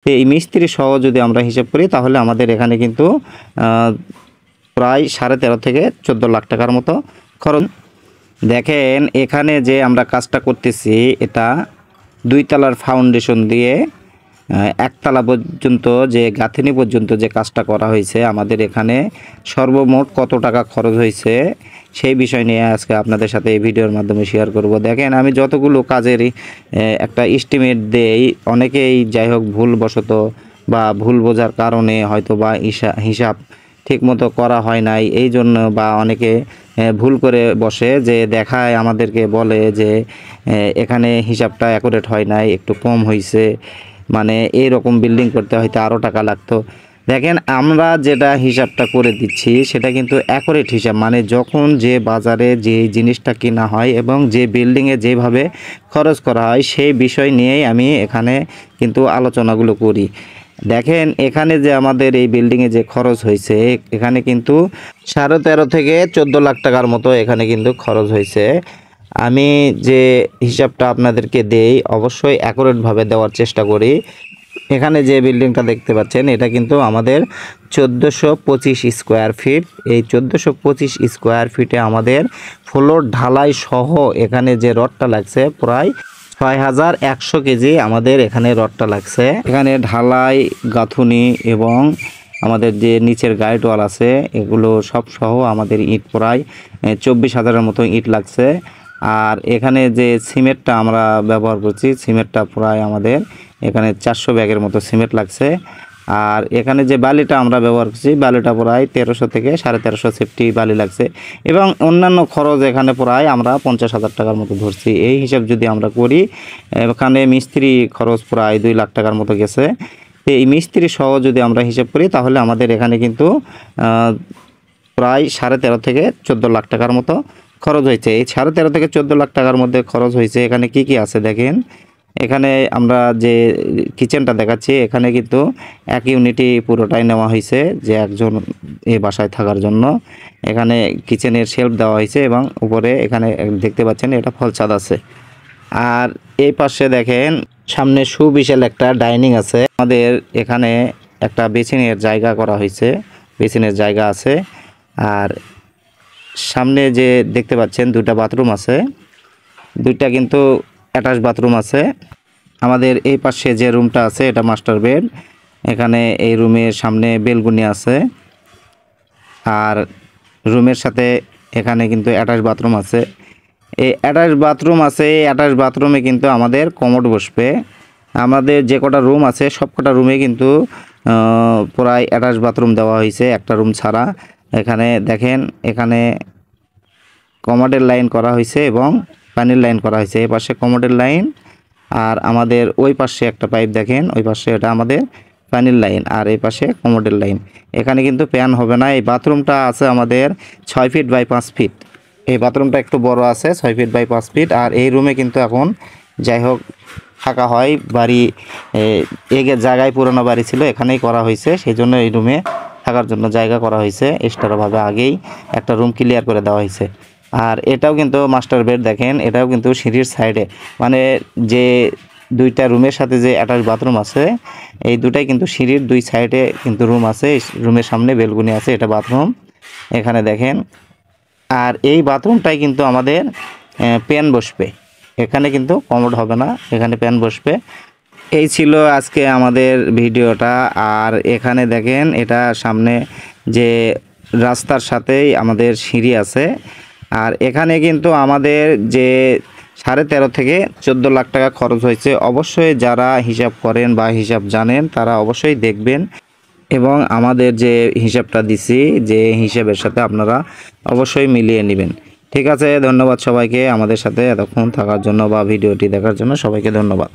এই মিস্ত্রি সহ যদি আমরা হিসাব করি তাহলে আমাদের এখানে কিন্তু প্রায় 13.5 থেকে 14 লাখ টাকার মতো খরচ। দেখেন এখানে যে আমরা কাজটা করতেছি এটা 2 তলার ফাউন্ডেশন দিয়ে 1 তলা পর্যন্ত যে গাঁথনি পর্যন্ত যে কাজটা করা হয়েছে, আমাদের এখানে সর্বমোট কত টাকা খরচ হয়েছে সেই বিষয় নিয়ে আজকে আপনাদের সাথে এই ভিডিওর মাধ্যমে শেয়ার করব। দেখেন আমি যতগুলো কাজের একটা এস্টিমেট দেই, অনেকেই যাই হোক ভুলবশত বা ভুল বোঝার কারণে হয়তো বা হিসাব ঠিকমতো করা হয় নাই, এই জন্য বা অনেকে ভুল করে বসে যে দেখায় আমাদেরকে বলে যে এখানে হিসাবটা অ্যাকুরেট হয় নাই, একটু কম হয়েছে, মানে এই রকম বিল্ডিং করতে হয়তো আরও টাকা লাগতো। দেখেন আমরা যেটা হিসাবটা করে দিচ্ছি সেটা কিন্তু অ্যাকুরেট হিসাব, মানে যখন যে বাজারে যে জিনিসটা কেনা হয় এবং যে বিল্ডিংয়ে যেভাবে খরচ করা হয় সেই বিষয় নিয়েই আমি এখানে কিন্তু আলোচনাগুলো করি। দেখেন এখানে যে আমাদের এই বিল্ডিংয়ে যে খরচ হয়েছে এখানে কিন্তু 13.5 থেকে 14 লাখ টাকার মতো এখানে কিন্তু খরচ হয়েছে। আমি যে হিসাবটা আপনাদেরকে দেই অবশ্যই অ্যাকুরেটভাবে দেওয়ার চেষ্টা করি। এখানে যে বিল্ডিংটা দেখতে পাচ্ছেন এটা কিন্তু আমাদের 1425 স্কোয়ার ফিট। এই 1425 স্কোয়ার ফিটে আমাদের ফ্লোর ঢালাই সহ এখানে যে রডটা লাগছে প্রায় 6100 কেজি আমাদের এখানে রডটা লাগছে। এখানে ঢালাই গাঁথুনি এবং আমাদের যে নিচের গাইড ওয়াল আছে এগুলো সব সহ আমাদের ইট প্রায় 24,000-এর মতো ইট লাগছে। আর এখানে যে সিমেন্টটা আমরা ব্যবহার করছি সিমেন্টটা প্রায় আমাদের এখানে 400 ব্যাগের মতো সিমেন্ট লাগছে। আর এখানে যে বালিটা আমরা ব্যবহার করছি বালিটা প্রায় 1300 থেকে 1350 সেফটি বালি লাগছে এবং অন্যান্য খরচ এখানে প্রায় আমরা 50,000 টাকার মতো ধরছি। এই হিসাব যদি আমরা করি এখানে মিস্ত্রি খরচ প্রায় 2 লাখ টাকার মতো গেছে। এই মিস্ত্রি সহ যদি আমরা হিসাব করি তাহলে আমাদের এখানে কিন্তু প্রায় 13.5 থেকে 14 লাখ টাকার মতো খরচ হয়েছে। এই 13.5 থেকে 14 লাখ টাকার মধ্যে খরচ হয়েছে। এখানে কি কি আছে দেখেন, এখানে আমরা যে কিচেনটা দেখাচ্ছি এখানে কিন্তু 1 ইউনিটই পুরোটাই নেওয়া হয়েছে যে একজন এই বাসায় থাকার জন্য। এখানে কিচেনের শেলফ দেওয়া হয়েছে এবং উপরে এখানে দেখতে পাচ্ছেন এটা ফল ছাদ আছে। আর এই পাশে দেখেন সামনে সুবিশাল একটা ডাইনিং আছে। আমাদের এখানে একটা বেসিনের জায়গা করা হয়েছে, বেসিনের জায়গা আছে। আর সামনে যে দেখতে পাচ্ছেন 2টা বাথরুম আছে, 2টা কিন্তু অ্যাটাচ বাথরুম আছে। আমাদের এই পাশে যে রুমটা আছে এটা মাস্টার বেড। এখানে এই রুমের সামনে বেলকনি আছে আর রুমের সাথে এখানে কিন্তু অ্যাটাচ বাথরুম আছে। এই অ্যাটাচ বাথরুম আছে, এই অ্যাটাচ বাথরুমে কিন্তু আমাদের কমোড বসবে। আমাদের যে কটা রুম আছে সব কটা রুমে কিন্তু প্রায় অ্যাটাচ বাথরুম দেওয়া হয়েছে, একটা রুম ছাড়া। এখানে দেখেন এখানে কমোডের লাইন করা হয়েছে এবং পানির লাইন করা হয়েছে। এই পাশে কমোডের লাইন আর আমাদের ওই পাশে একটা পাইপ দেখেন, ওই পাশে এটা আমাদের পানির লাইন আর এই পাশে কমোডের লাইন। এখানে কিন্তু ফ্যান হবে না। এই বাথরুমটা আছে আমাদের 6 ফিট বাই 5 ফিট। এই বাথরুমটা একটু বড় আছে, 6 ফিট বাই 5 ফিট। আর এই রুমে কিন্তু এখন যাই হোক থাকা হয়, বাড়ি এগের জায়গায় পুরনো বাড়ি ছিল এখানেই করা হয়েছে, সেই জন্য এই রুমে থাকার জন্য জায়গা করা হয়েছে। এক্সট্রাভাবে আগেই একটা রুম ক্লিয়ার করে দেওয়া হয়েছে। আর এটাও কিন্তু মাস্টার বেড দেখেন, এটাও কিন্তু সিঁড়ির সাইডে, মানে যে 2টা রুমের সাথে যে অ্যাটাচ বাথরুম আছে এই 2টাই কিন্তু সিঁড়ির 2 সাইডে কিন্তু রুম আছে। রুমের সামনে বেলকনি আছে, এটা বাথরুম এখানে দেখেন। আর এই বাথরুমটাই কিন্তু আমাদের প্যান বসবে, এখানে কিন্তু কমোড হবে না, এখানে প্যান বসবে। এই ছিল আজকে আমাদের ভিডিওটা। আর এখানে দেখেন এটা সামনে যে রাস্তার সাথেই আমাদের সিঁড়ি আছে। আর এখানে কিন্তু আমাদের যে 13.5 থেকে 14 লাখ টাকা খরচ হয়েছে, অবশ্যই যারা হিসাব করেন বা হিসাব জানেন তারা অবশ্যই দেখবেন এবং আমাদের যে হিসাবটা দিছি যে হিসাবের সাথে আপনারা অবশ্যই মিলিয়ে নেবেন। ঠিক আছে, ধন্যবাদ সবাইকে আমাদের সাথে এতক্ষণ থাকার জন্য বা ভিডিওটি দেখার জন্য সবাইকে ধন্যবাদ।